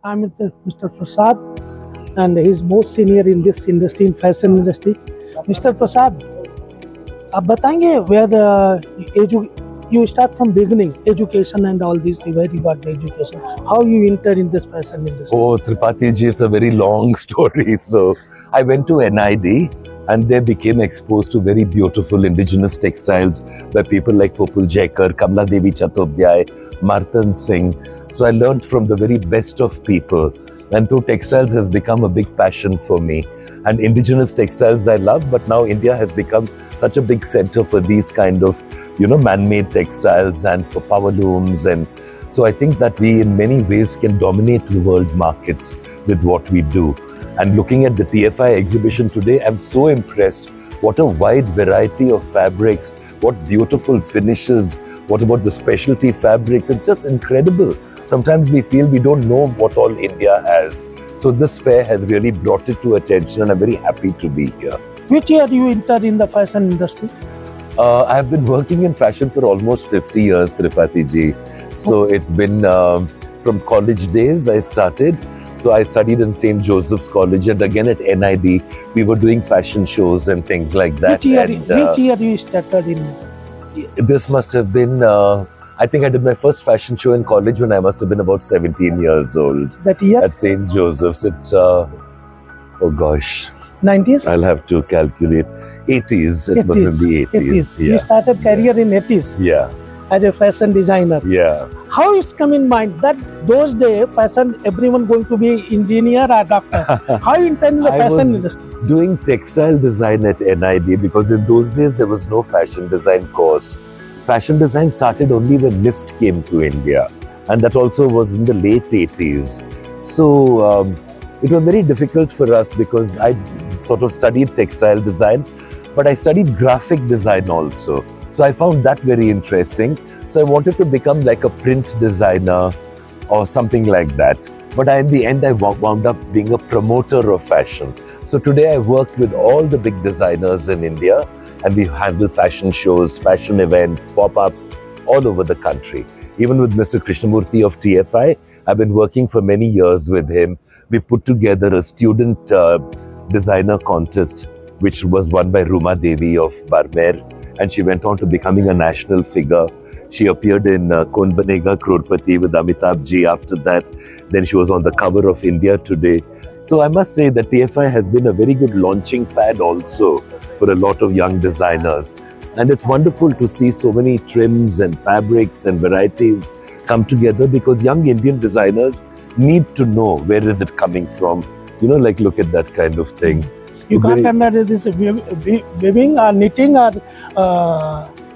I'm with Mr. Prasad, and he's most senior in this industry, in fashion industry. Mr. Prasad, आप बताएंगे where you start from beginning, education and all these things, where you got the education, how you enter in this fashion industry? Oh, Tripati ji, it's a very long story. So I went to NID and they became exposed to very beautiful indigenous textiles by people like Popul Jaikar, Kamla Devi Chattopadhyay, Martan Singh. So I learned from the very best of people. And through textiles has become a big passion for me. And indigenous textiles I love, but now India has become such a big center for these kind of, man-made textiles and for power looms. And so I think that we in many ways can dominate the world markets with what we do. And looking at the TFI exhibition today, I'm so impressed. What a wide variety of fabrics, what beautiful finishes, what about the specialty fabrics? It's just incredible. Sometimes we feel we don't know what all India has. So this fair has really brought it to attention and I'm very happy to be here. Which year you entered in the fashion industry? I've been working in fashion for almost 50 years, Tripati ji. So it's been from college days I started. So I studied in St. Joseph's College and again at NID, we were doing fashion shows and things like that. Which year you started in? This must have been, I think I did my first fashion show in college when I must have been about 17 years old. That year? At St. Joseph's. It's, oh gosh. 90s? I'll have to calculate. 80s. It was in the 80s. Yeah. You started career in 80s? Yeah. As a fashion designer. Yeah. How it's come in mind that those days fashion, everyone going to be engineer or doctor? How you enter in the fashion industry? Doing textile design at NID because in those days there was no fashion design course. Fashion design started only when lift came to India, and that also was in the late 80s. So it was very difficult for us because I sort of studied textile design, but I studied graphic design also. So I found that very interesting. So I wanted to become like a print designer or something like that. But in the end, I wound up being a promoter of fashion. So today I work with all the big designers in India and we handle fashion shows, fashion events, pop-ups all over the country. Even with Mr. Krishnamurthy of TFI, I've been working for many years with him. We put together a student designer contest, which was won by Ruma Devi of Barmer. And she went on to becoming a national figure. She appeared in Kaun Banega Crorepati with Amitabh Ji after that. Then she was on the cover of India Today. So I must say that TFI has been a very good launching pad also for a lot of young designers. And it's wonderful to see so many trims and fabrics and varieties come together because young Indian designers need to know where is it coming from. Like look at that kind of thing. You can't imagine this weaving or knitting or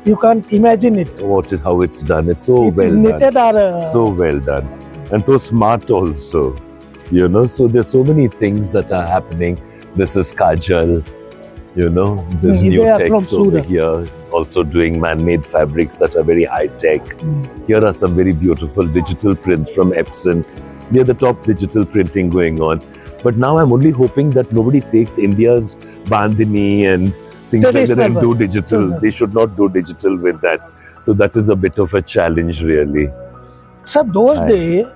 you can't imagine it. Watch it how it's done. It's so well knitted done. So well done. And so smart also. So there's so many things that are happening. This is Kajal. There's new techs over here. Also doing man-made fabrics that are very high-tech. Here are some very beautiful digital prints from Epson. They're the top digital printing going on. But now I'm only hoping that nobody takes India's bandhani and things like that and do digital. They should not do digital with that. So that is a bit of a challenge really. So those days,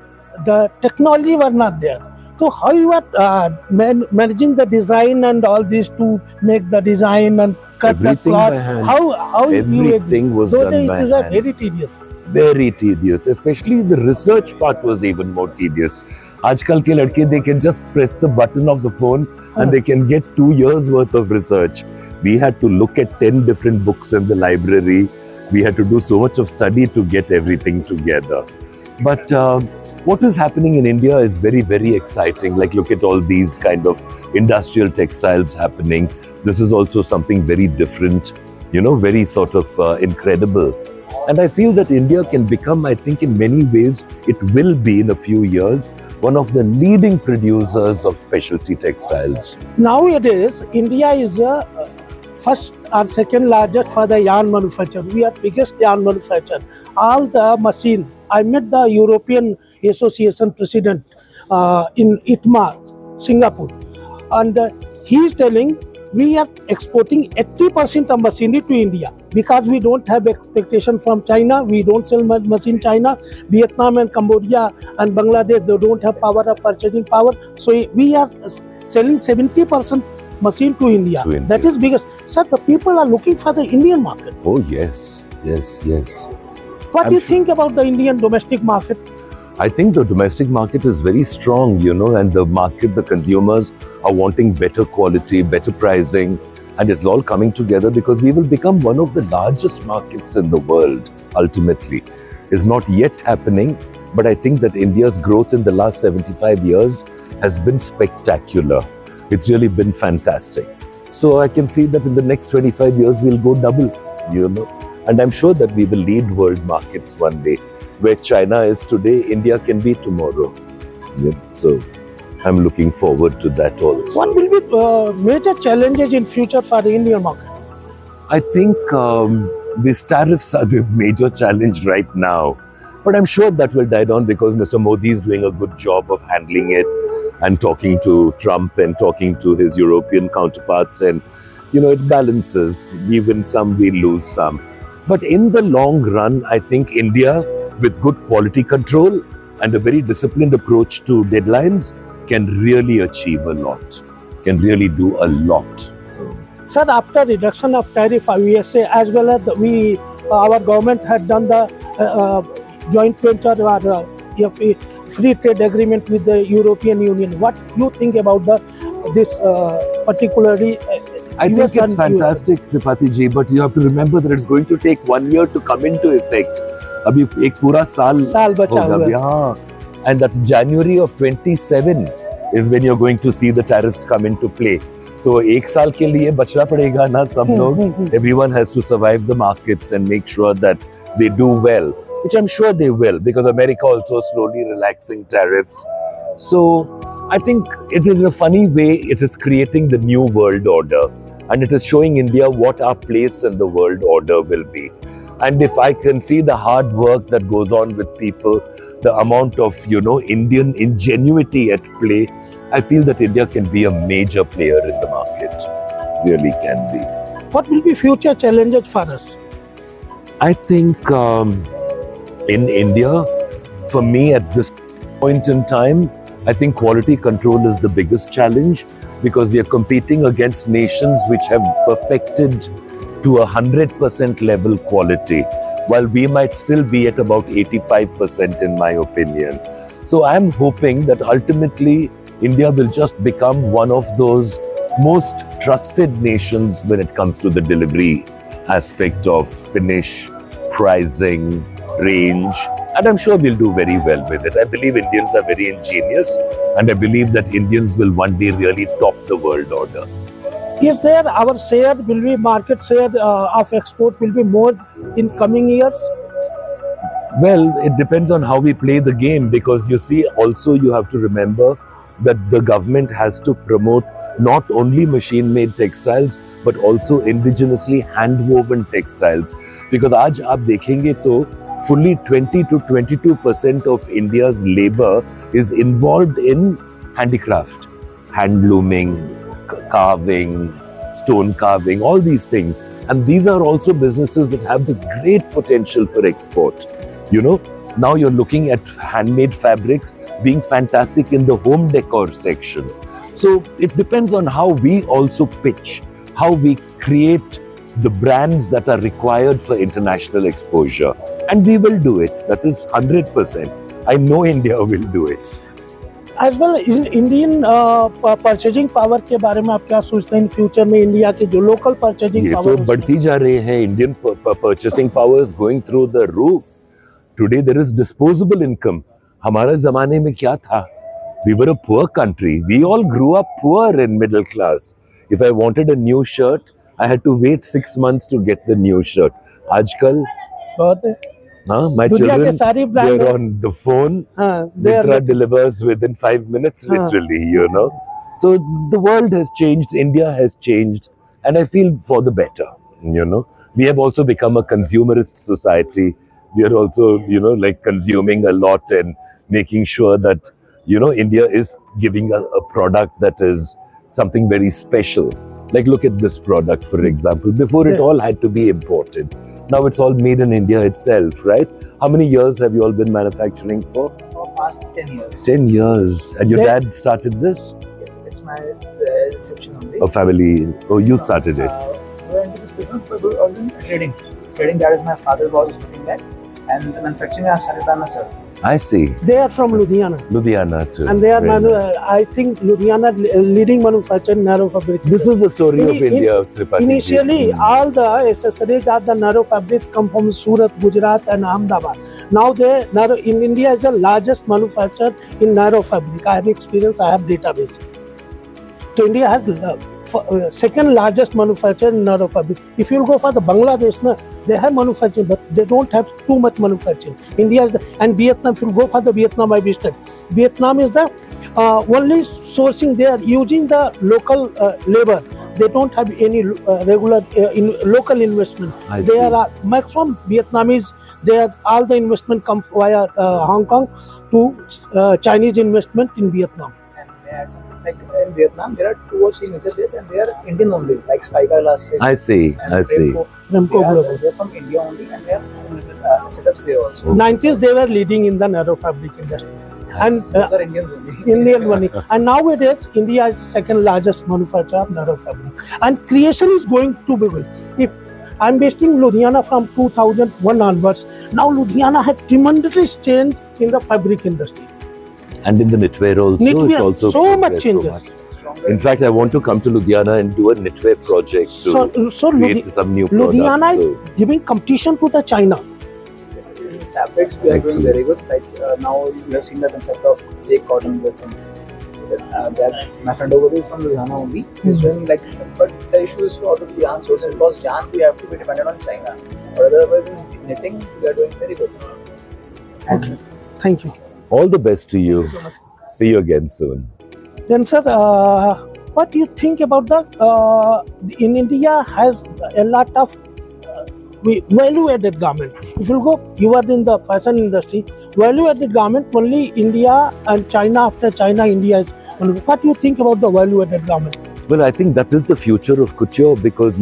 the technology were not there. So how you are managing the design and all this to make the design and cut everything the cloth? By hand. How everything was those done by hand. It was very tedious. Very tedious. Especially the research part was even more tedious. Aajkal ke ladke, they can just press the button of the phone and they can get 2 years worth of research. We had to look at 10 different books in the library. We had to do so much of study to get everything together. But what is happening in India is very, very exciting. Like look at all these kind of industrial textiles happening. This is also something very different, very sort of incredible. And I feel that India can become, I think in many ways, it will be in a few years, one of the leading producers of specialty textiles. Nowadays, India is the first or second largest for the yarn manufacture. We are biggest yarn manufacturer. All the machine. I met the European Association president in ITMA, Singapore, and he is telling we are exporting 80% of machinery to India because we don't have expectation from China. We don't sell machine China. Vietnam and Cambodia and Bangladesh, they don't have power of purchasing power. So we are selling 70% machine to India. That is biggest. Sir, the people are looking for the Indian market. Oh yes, yes, yes. What do you think about the Indian domestic market? I think the domestic market is very strong, you know, and the market, the consumers are wanting better quality, better pricing, and it's all coming together because we will become one of the largest markets in the world, ultimately. It's not yet happening, but I think that India's growth in the last 75 years has been spectacular. It's really been fantastic. So I can see that in the next 25 years, we'll go double, you know, and I'm sure that we will lead world markets one day. Where China is today, India can be tomorrow. Yeah, so I'm looking forward to that also. What will be major challenges in future for the Indian market? I think these tariffs are the major challenge right now. But I'm sure that will die down because Mr. Modi is doing a good job of handling it and talking to Trump and talking to his European counterparts. And, you know, it balances. We win some, we lose some. But in the long run, I think India, with good quality control and a very disciplined approach to deadlines, can really achieve a lot, can really do a lot. So, sir, after reduction of tariff, USA as well as our government had done the joint venture or free trade agreement with the European Union. What you think about this particularly? I think it's fantastic, Sripati ji, but you have to remember that it's going to take 1 year to come into effect. अभी एक पूरा साल बचा हुआ है. Yeah, and that January of 27 is when you're going to see the tariffs come into play. So एक साल के लिए बचना पड़ेगा ना सब लोग. Everyone has to survive the markets and make sure that they do well, which I'm sure they will, because America also slowly relaxing tariffs. So I think it is a funny way it is creating the new world order, and it is showing India what our place in the world order will be. And if I can see the hard work that goes on with people, the amount of, you know, Indian ingenuity at play, I feel that India can be a major player in the market. Really can be. What will be future challenges for us? I think in India, for me at this point in time, I think quality control is the biggest challenge because we are competing against nations which have perfected to 100% level quality, while we might still be at about 85% in my opinion. So I'm hoping that ultimately India will just become one of those most trusted nations when it comes to the delivery aspect of finish, pricing, range, and I'm sure we'll do very well with it. I believe Indians are very ingenious, and I believe that Indians will one day really top the world order. Is there our share, will be market share of export will be more in coming years? Well, it depends on how we play the game, because you see, also you have to remember that the government has to promote not only machine-made textiles but also indigenously hand-woven textiles. Because आज आप देखेंगे तो fully 20 to 22% of India's labor is involved in handicraft, hand looming, carving, stone carving, all these things. And these are also businesses that have the great potential for export. You know, now you're looking at handmade fabrics being fantastic in the home decor section. So it depends on how we also pitch, how we create the brands that are required for international exposure. And we will do it. That is 100%. I know India will do it. As well, Indian purchasing power के बारे में आप क्या सोचते हैं in future में India के जो लोकल purchasing power? ये तो बढ़ती जा रही है. Indian purchasing power is going through the roof. Today there is disposable income. हमारे ज़माने में क्या था? We were a poor country. We all grew up poor in middle class. If I wanted a new shirt, I had to wait 6 months to get the new shirt. आजकल बहुत है. My children, they're on the phone. Mitra delivers within 5 minutes, literally, you know. So the world has changed, India has changed, and I feel for the better, you know. We have also become a consumerist society. We are also, you know, like consuming a lot and making sure that, you know, India is giving a product that is something very special, Like look at this product, for example. Before it all had to be imported. Now it's all made in India itself, right? How many years have you all been manufacturing for? For past 10 years. 10 years. And your dad started this? Yes, it's my inception only. A family. Oh, you started it. We were into this business, but we were also in trading. Trading, that is my father was doing that. And the manufacturing I have started by myself. I see. They are from Ludhiana. Ludhiana too. And they are, I think, Ludhiana leading manufacturer in narrow fabric. This is the story of India, Tripathi. Initially, all the accessories that the narrow fabrics come from Surat, Gujarat and Ahmedabad. Now in India is the largest manufacturer in narrow fabric. I have experience, I have database. So India has second largest manufacturer in narrow fabric. If you go for the Bangladesh, they have manufacturing, but they don't have too much manufacturing. India and Vietnam, if you go for the Vietnam, I visited. Vietnam is the only sourcing. They are using the local labor. They don't have any regular local investment. They are maximum Vietnamese. All the investment comes via Hong Kong to Chinese investment in Vietnam. And they had something like in Vietnam, there are 2 or 3 major players and they are Indian only, like Spiker Glasses. I see. They're from India only and they have setups there also. 90s they were leading in the narrow fabric industry. And those are Indians only. Indian money. And nowadays, India is the second largest manufacturer of narrow fabric. And creation is going to be big. If I'm based in Ludhiana from 2001 onwards, now Ludhiana has tremendously changed in the fabric industry. And in the knitwear also, Knitwear, it's also so much changes. In fact, I want to come to Ludhiana and do a knitwear project to create some new products. Ludhiana is giving competition to the China. Yes, in fabrics, we are doing very good. Like now, you have seen the concept of fake cotton with some. That my friend over there is from Ludhiana only. He's doing like, but the issue is out of the yarn source. Because yarn, we have to be dependent on China. But otherwise, in knitting, we are doing very good. Okay, thank you. All the best to you. Thank you so much. See you again soon. Then, sir, what do you think about in India has a lot of value-added garment. If you are in the fashion industry, value-added garment only India and China. After China, India is. What do you think about the value-added garment? Well, I think that is the future of couture because,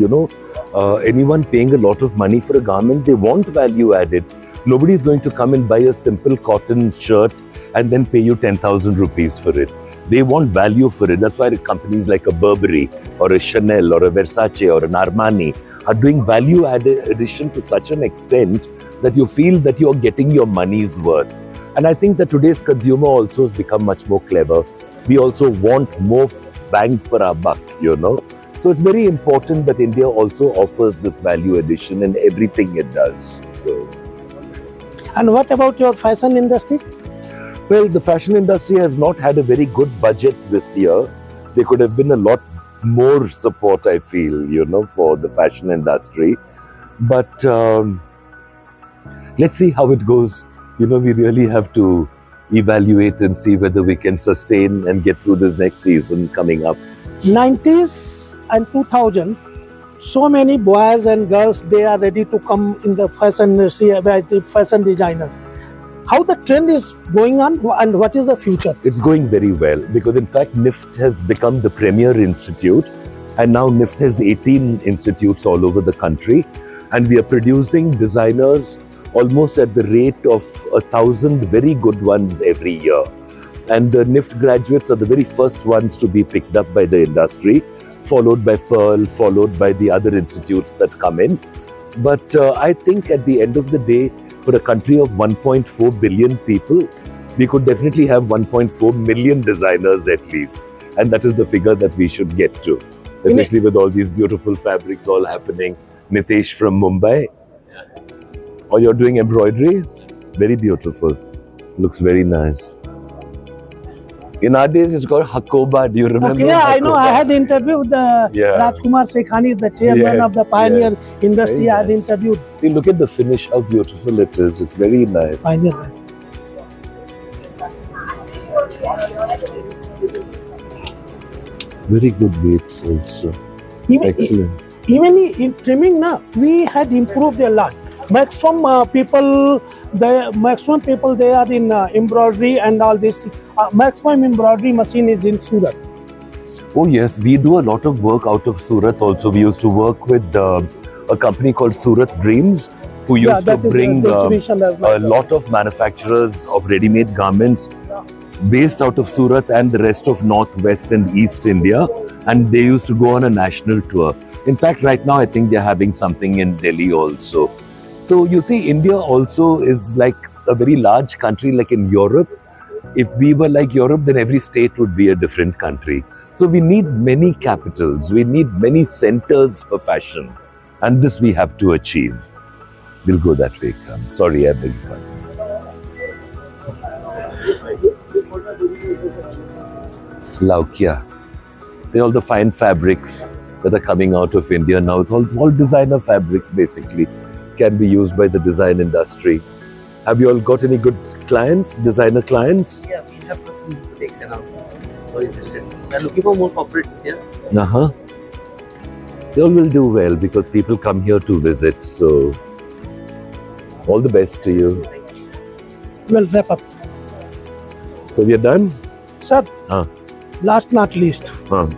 anyone paying a lot of money for a garment, they want value added. Nobody is going to come and buy a simple cotton shirt and then pay you 10,000 rupees for it. They want value for it. That's why companies like a Burberry or a Chanel or a Versace or an Armani are doing value addition to such an extent that you feel that you're getting your money's worth. And I think that today's consumer also has become much more clever. We also want more bang for our buck, So it's very important that India also offers this value addition in everything it does. So. And what about your fashion industry? Well, the fashion industry has not had a very good budget this year. There could have been a lot more support, I feel, for the fashion industry. But let's see how it goes. We really have to evaluate and see whether we can sustain and get through this next season coming up. 90s and 2000, so many boys and girls, they are ready to come in the fashion industry, fashion designer. How the trend is going on and what is the future? It's going very well because in fact NIFT has become the premier institute and now NIFT has 18 institutes all over the country and we are producing designers almost at the rate of 1,000 very good ones every year. And the NIFT graduates are the very first ones to be picked up by the industry, followed by Pearl, followed by the other institutes that come in. But I think at the end of the day, for a country of 1.4 billion people, we could definitely have 1.4 million designers at least. And that is the figure that we should get to, especially with all these beautiful fabrics all happening. Nitesh from Mumbai. Or you're doing embroidery? Very beautiful. Looks very nice. In our days, it's called Hakoba. Do you remember? Okay, yeah, Hakoba? I know. I had interviewed Rajkumar Sekhani, the chairman of the Pioneer industry. I had interviewed. See, look at the finish, how beautiful it is. It's very nice. Pioneer. Very good weights also. Excellent. Even in trimming, we had improved a lot. Maximum people, they are in embroidery and all this. Maximum embroidery machine is in Surat. Oh yes, we do a lot of work out of Surat also. We used to work with a company called Surat Dreams, who Yeah, used to that is bring the exhibition as a well. lot of manufacturers of ready-made garments based out of Surat and the rest of North, West and East India. And they used to go on a national tour. In fact, right now I think they're having something in Delhi also. So you see, India also is like a very large country like in Europe. If we were like Europe, then every state would be a different country. So we need many capitals, we need many centers for fashion. And this we have to achieve. We'll go that way. Sorry, I beg your pardon. Laukia. They're all the fine fabrics that are coming out of India now. It's all designer fabrics basically. Can be used by the design industry. Have you all got any good clients, designer clients? Yeah, we have got some boutiques around. Very interested. We are looking for more corporates here. They all will do well because people come here to visit. So, all the best to you. Well, wrap up. So, we are done? Sir, last not least,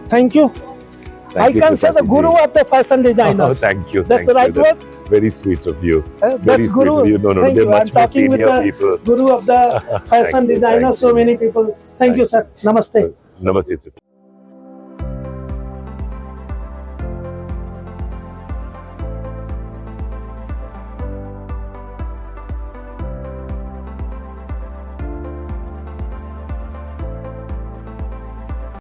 thank you. Thank you, I can say the Prasad guru ji. of the fashion designers. Oh, thank you. That's thank the right you. word? Very sweet of you. That's Very sweet guru. of you. No, Thank they're you. much I'm more talking with senior the people. guru of the fashion Thank you, designers, thank so you. many people. Thank you, sir. Namaste. Namaste.